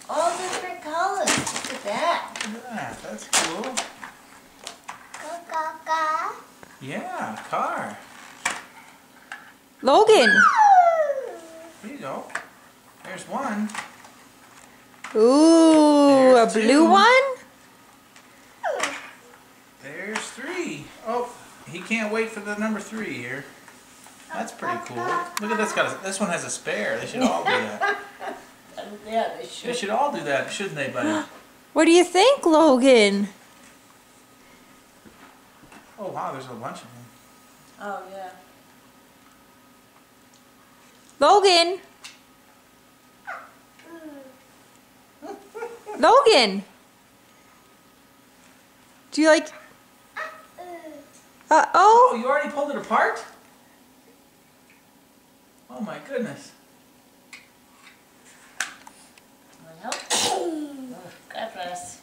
All different colors. Look at that. Look at that. That's cool. Car. Yeah, car. Logan. There you go. There's one. Ooh, There's a blue two. one? There's 3. Oh, he can't wait for the number 3 here. That's pretty cool. Look at this guy. This one has a spare. They should all do that. Yeah, they They should. should all do that, shouldn't they, buddy? What do you think, Logan? Oh, wow, there's a bunch of them. Oh, yeah. Logan. Logan. Do you like... Oh, Uh-oh. you already pulled it apart? Oh, my goodness. Want help? Oh, God bless.